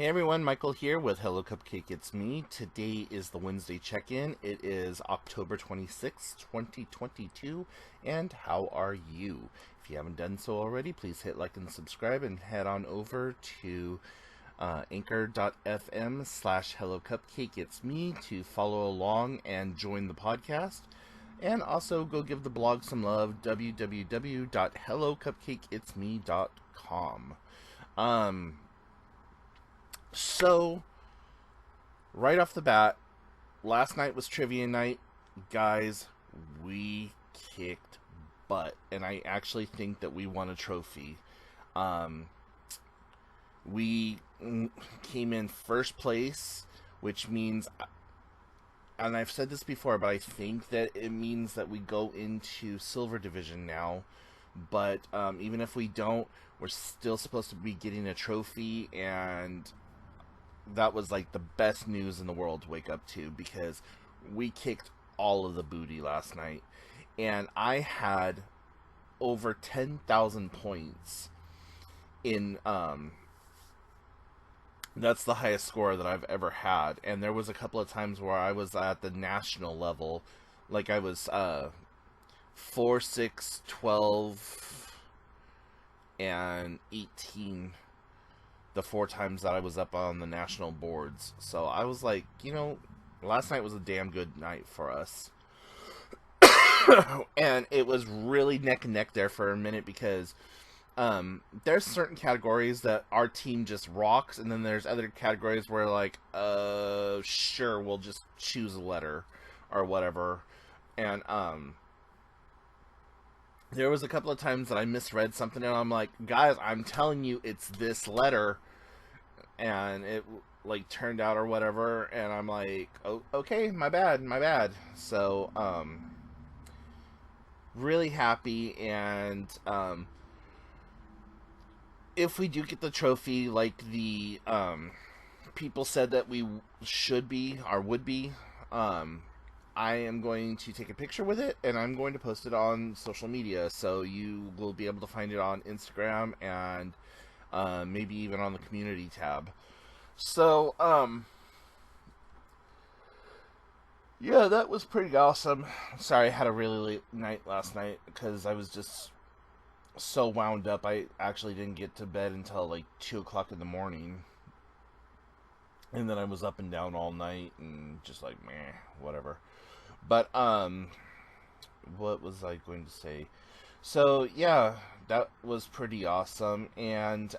Hey everyone, Michael here with Hello Cupcake It's Me. Today is the Wednesday check-in. It is October 26th, 2022, and how are you? If you haven't done so already, please hit like and subscribe and head on over to anchor.fm slash Hello Cupcake It's Me to follow along and join the podcast. And also go give the blog some love, www.hellocupcakeitsme.com. So, right off the bat, last night was trivia night. Guys, we kicked butt. And I actually think that we won a trophy. We came in first place, which means, and I've said this before, but I think that it means that we go into Silver Division now. But even if we don't, we're still supposed to be getting a trophy, and that was like the best news in the world to wake up to, because we kicked all of the booty last night, and I had over 10,000 points in that's the highest score that I've ever had. And there was a couple of times where I was at the national level, like I was 4, 6, 12 and 18 the 4 times that I was up on the national boards. So I was like, last night was a damn good night for us. And it was really neck and neck there for a minute, because there's certain categories that our team just rocks, and then there's other categories where like, sure, we'll just choose a letter or whatever. And there was a couple of times that I misread something, and I'm like, guys, I'm telling you, it's this letter. And it like turned out or whatever, and I'm like, oh, okay, my bad. So really happy. And if we do get the trophy, like the people said that we should be or would be, I am going to take a picture with it, and I'm going to post it on social media, so you will be able to find it on Instagram and maybe even on the community tab. So, yeah, that was pretty awesome. Sorry, I had a really late night last night because I was just so wound up. I actually didn't get to bed until like 2 o'clock in the morning. And then I was up and down all night and just like, meh, whatever. But, what was I going to say? So, yeah, that was pretty awesome. And,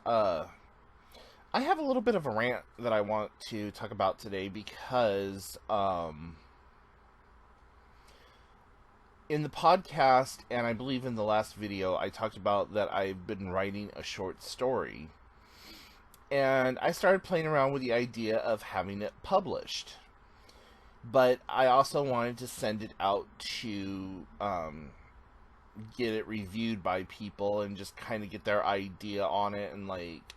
I have a little bit of a rant that I want to talk about today, because, in the podcast, and I believe in the last video, I talked about that I've been writing a short story. And I started playing around with the idea of having it published. But I also wanted to send it out to get it reviewed by people and just kind of get their idea on it, and like,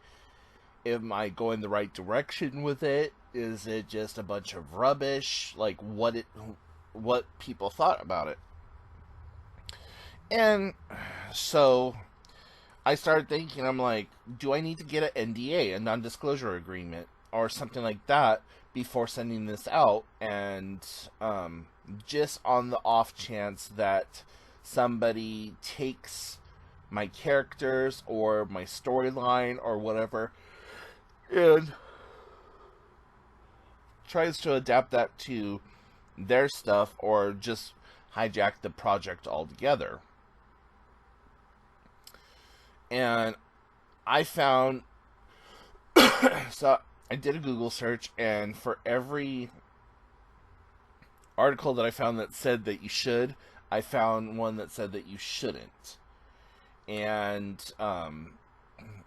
am I going the right direction with it? Is it just a bunch of rubbish? Like, what people thought about it. And so I started thinking, I'm like, do I need to get an NDA, a non-disclosure agreement, or something like that before sending this out? And just on the off chance that somebody takes my characters or my storyline or whatever and tries to adapt that to their stuff, or just hijack the project altogether. And I found, so I did a Google search, and for every article that I found that said that you should, I found one that said that you shouldn't. And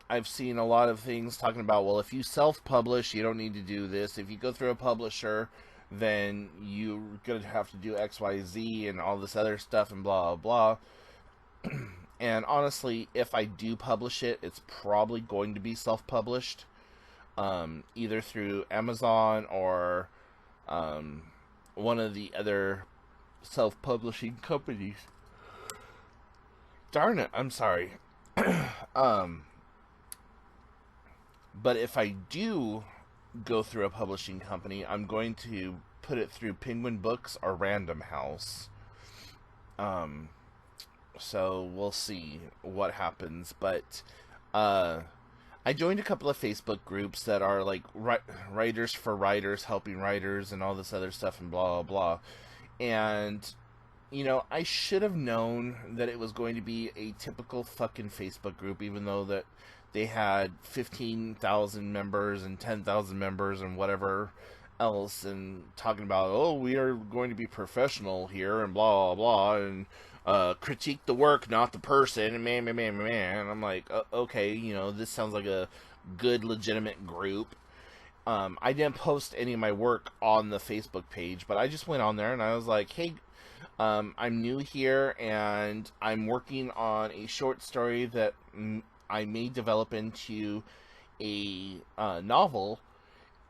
I've seen a lot of things talking about, well, if you self-publish, you don't need to do this. If you go through a publisher, then you're going to have to do X, Y, Z, and all this other stuff, and blah, blah, blah. And honestly, if I do publish it, it's probably going to be self-published, either through Amazon or one of the other self-publishing companies. Darn it, I'm sorry. But if I do go through a publishing company. I'm going to put it through Penguin Books or Random House. Um, so we'll see what happens. But uh, I joined a couple of Facebook groups that are like writers for writers, helping writers, and all this other stuff, and blah blah blah. And I should have known that it was going to be a typical fucking Facebook group, even though that they had 15,000 members and 10,000 members and whatever else, and talking about, oh, we are going to be professional here and blah, blah, blah, and critique the work, not the person, and man, man, man, man. And I'm like, okay, this sounds like a good, legitimate group. I didn't post any of my work on the Facebook page, but I just went on there and I was like, hey, I'm new here and I'm working on a short story that I may develop into a novel.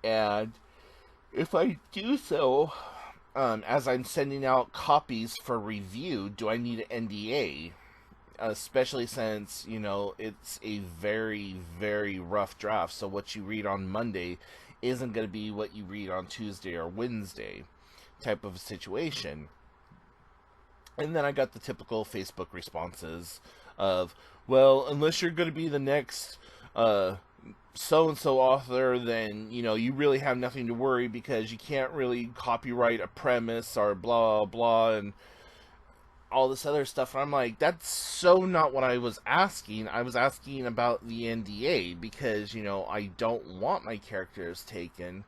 And if I do so, as I'm sending out copies for review, do I need an NDA? Especially since, it's a very, very rough draft. So what you read on Monday isn't going to be what you read on Tuesday or Wednesday type of situation. And then I got the typical Facebook responses of, well, unless you're going to be the next so-and-so author, then, you really have nothing to worry because you can't really copyright a premise or blah, blah, and all this other stuff. And I'm like, that's so not what I was asking. I was asking about the NDA because, I don't want my characters taken.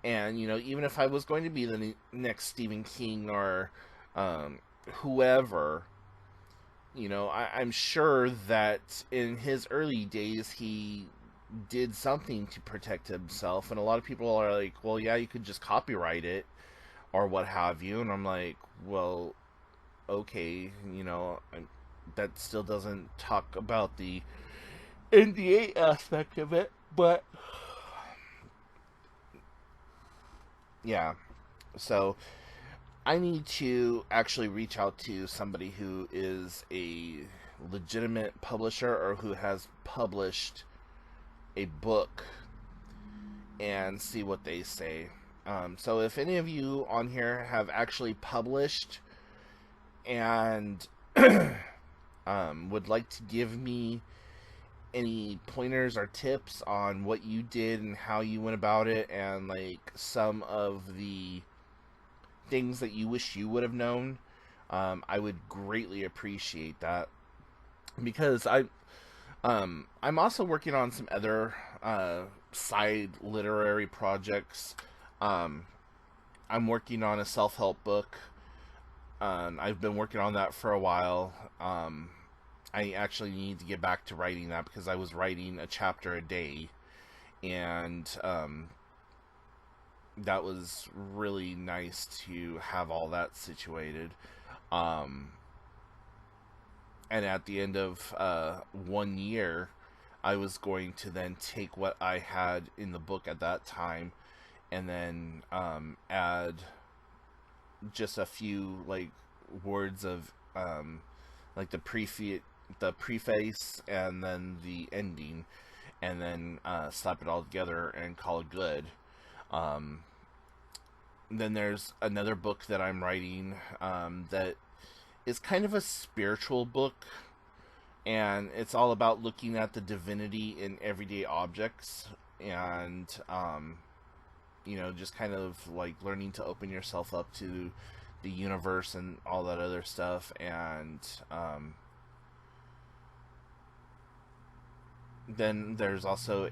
And, even if I was going to be the next Stephen King or whoever, I'm sure that in his early days he did something to protect himself, and a lot of people are like, well, yeah, you could just copyright it or what have you, and I'm like, well, okay, that still doesn't talk about the NDA aspect of it, but yeah, so I need to actually reach out to somebody who is a legitimate publisher or who has published a book and see what they say. So if any of you on here have actually published and would like to give me any pointers or tips on what you did and how you went about it, and like some of the things that you wish you would have known, I would greatly appreciate that, because I'm also working on some other side literary projects. I'm working on a self-help book. I've been working on that for a while. I actually need to get back to writing that because I was writing a chapter a day, and that was really nice to have all that situated. And at the end of 1 year, I was going to then take what I had in the book at that time and then add just a few like words of like the preface and then the ending, and then slap it all together and call it good. Then there's another book that I'm writing that is kind of a spiritual book, and it's all about looking at the divinity in everyday objects, and just kind of like learning to open yourself up to the universe and all that other stuff. And then there's also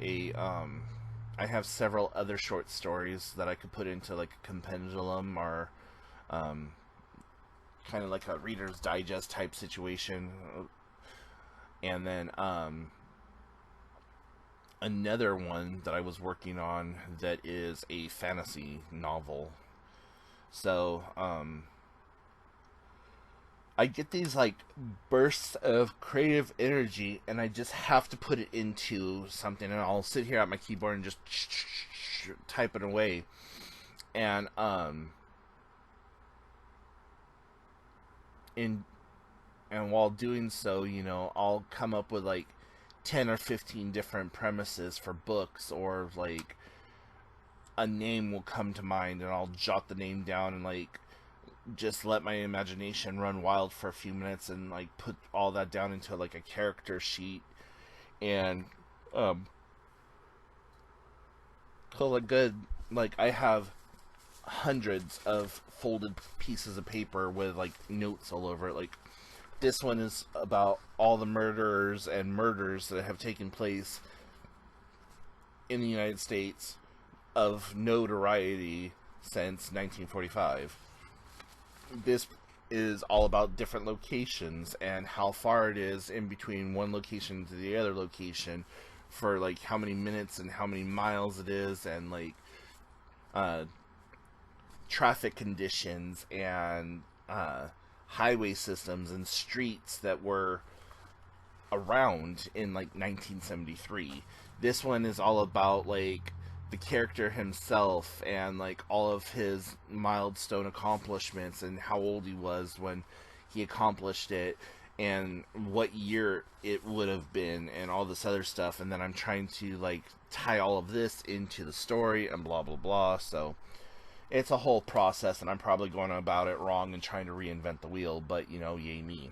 I have several other short stories that I could put into like a compendium or kind of like a Reader's Digest type situation. And then another one that I was working on that is a fantasy novel. So I get these like bursts of creative energy, and I just have to put it into something, and I'll sit here at my keyboard and just type it away. And while doing so, I'll come up with like 10 or 15 different premises for books, or like a name will come to mind, and I'll jot the name down and like just let my imagination run wild for a few minutes and like put all that down into like a character sheet and call it good. Like I have hundreds of folded pieces of paper with like notes all over it. Like this one is about all the murderers and murders that have taken place in the United States of notoriety since 1945. This is all about different locations and how far it is in between one location to the other location, for like how many minutes and how many miles it is, and like traffic conditions and highway systems and streets that were around in like 1973. This one is all about like the character himself and like all of his milestone accomplishments and how old he was when he accomplished it and what year it would have been and all this other stuff. And then I'm trying to like tie all of this into the story and blah blah blah. So it's a whole process, and I'm probably going about it wrong and trying to reinvent the wheel, but you know, yay me.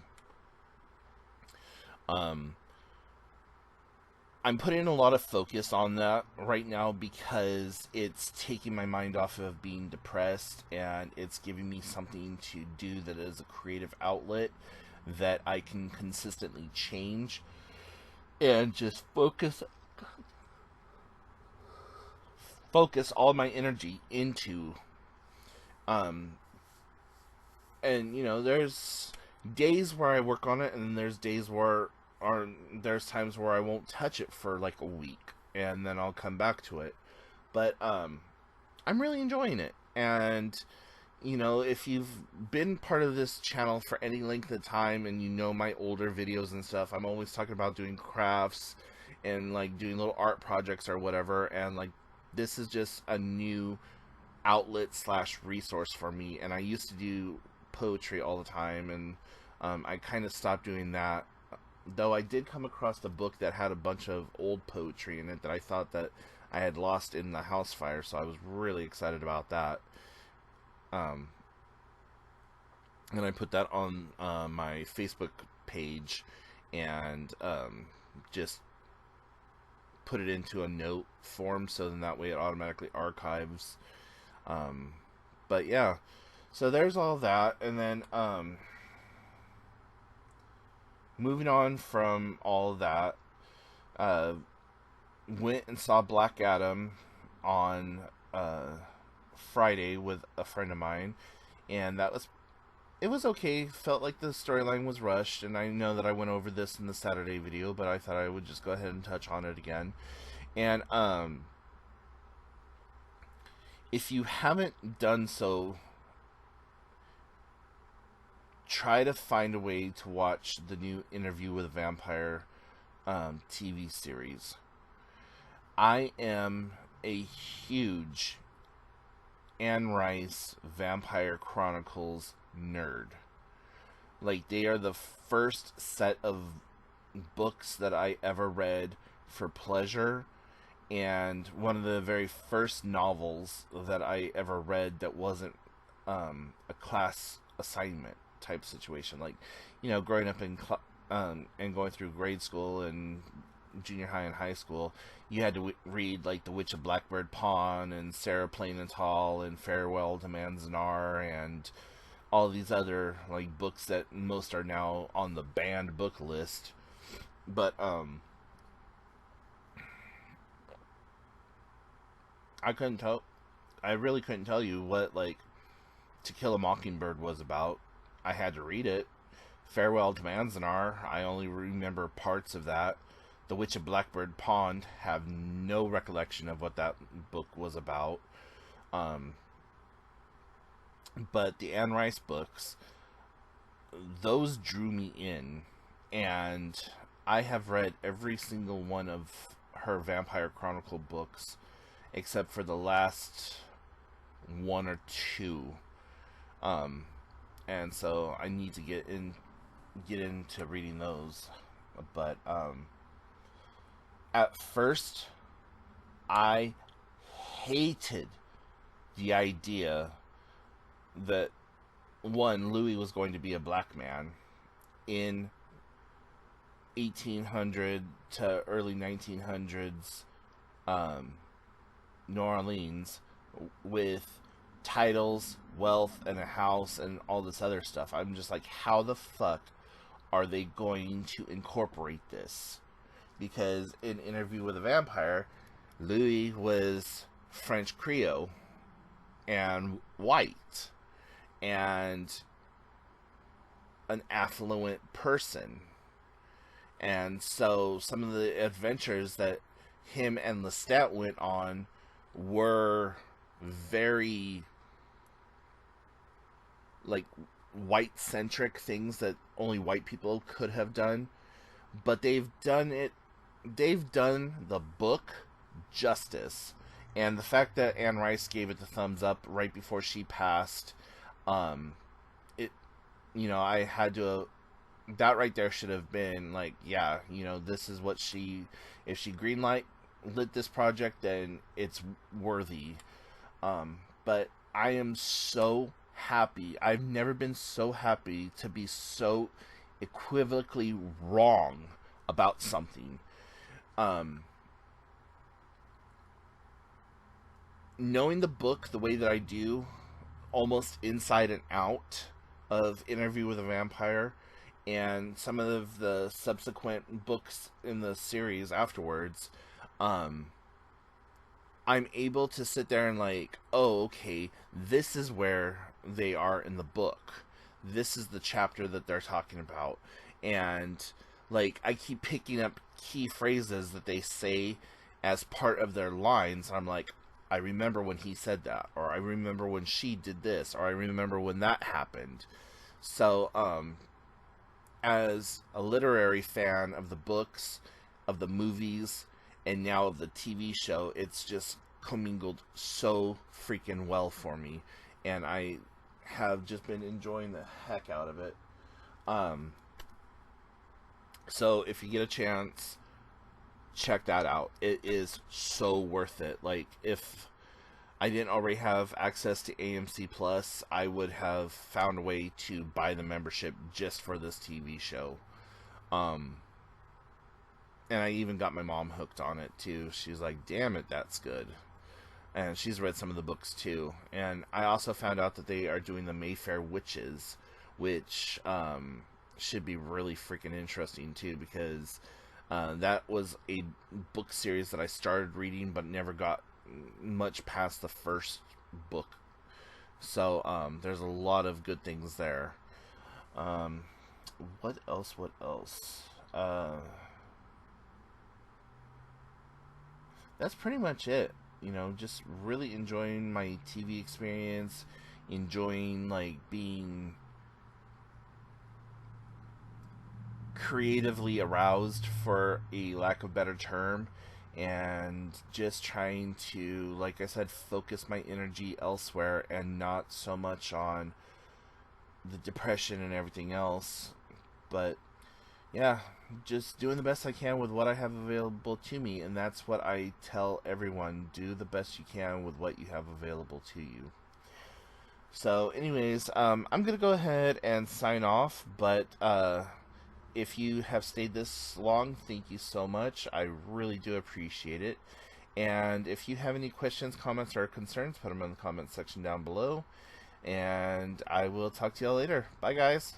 I'm putting a lot of focus on that right now because it's taking my mind off of being depressed, and it's giving me something to do that is a creative outlet that I can consistently change and just focus all my energy into. And you know, there's days where I work on it, and there's days where there's times where I won't touch it for like a week, and then I'll come back to it. But I'm really enjoying it, and you know, if you've been part of this channel for any length of time, and you know my older videos and stuff, I'm always talking about doing crafts and like doing little art projects or whatever, and like this is just a new outlet slash resource for me. And I used to do poetry all the time, and I kind of stopped doing that, though I did come across a book that had a bunch of old poetry in it that I thought that I had lost in the house fire, so I was really excited about that. And I put that on my Facebook page, and just put it into a note form, so then that way it automatically archives. But yeah, so there's all that. And then moving on from all that, went and saw Black Adam on Friday with a friend of mine, and it was okay. Felt like the storyline was rushed, and I know that I went over this in the Saturday video, but I thought I would just go ahead and touch on it again. And if you haven't done so, try to find a way to watch the new Interview with a Vampire TV series. I am a huge Anne Rice Vampire Chronicles nerd. Like, they are the first set of books that I ever read for pleasure, and one of the very first novels that I ever read that wasn't a class assignment type situation. Like, you know, growing up in and going through grade school and junior high and high school, you had to read like The Witch of Blackbird Pond and Sarah Plain and Tall and Farewell to Manzanar and all these other like books that most are now on the banned book list. But I really couldn't tell you what like To Kill a Mockingbird was about. I had to read it. Farewell to Manzanar, I only remember parts of that. The Witch of Blackbird Pond, have no recollection of what that book was about. But the Anne Rice books, those drew me in, and I have read every single one of her Vampire Chronicle books except for the last one or two. And so I need to get into reading those. But at first I hated the idea that, one, Louis was going to be a black man in 1800 to early 1900s New Orleans with titles, wealth, and a house and all this other stuff. I'm just like, how the fuck are they going to incorporate this? Because in Interview with a Vampire, Louis was French Creole and white and an affluent person. And so some of the adventures that him and Lestat went on were very, like, white centric things that only white people could have done. But they've done the book justice. And the fact that Anne Rice gave it the thumbs up right before she passed, it, I had to, that right there should have been like, yeah, this is what if she lit this project, then it's worthy. But I am so happy. I've never been so happy to be so equivocally wrong about something. Knowing the book the way that I do, almost inside and out of Interview with a Vampire, and some of the subsequent books in the series afterwards, I'm able to sit there and like, oh, okay, this is where they are in the book. This is the chapter that they're talking about. And, like, I keep picking up key phrases that they say as part of their lines. And I'm like, I remember when he said that, or I remember when she did this, or I remember when that happened. So, as a literary fan of the books, of the movies, and now of the TV show, it's just commingled so freaking well for me. And I have just been enjoying the heck out of it. So if you get a chance, check that out. It is so worth it. Like, if I didn't already have access to AMC Plus, I would have found a way to buy the membership just for this TV show. And I even got my mom hooked on it too. She's like, damn it, that's good. And she's read some of the books too. And I also found out that they are doing the Mayfair Witches, which should be really freaking interesting too, because that was a book series that I started reading but never got much past the first book. So there's a lot of good things there. What else? That's pretty much it. Just really enjoying my TV experience, enjoying, like, being creatively aroused, for a lack of a better term, and just trying to, like I said, focus my energy elsewhere and not so much on the depression and everything else. But yeah, just doing the best I can with what I have available to me, and that's what I tell everyone: do the best you can with what you have available to you. So anyways, I'm gonna go ahead and sign off, but if you have stayed this long, thank you so much. I really do appreciate it. And if you have any questions, comments, or concerns, put them in the comments section down below, and I will talk to y'all later. Bye, guys.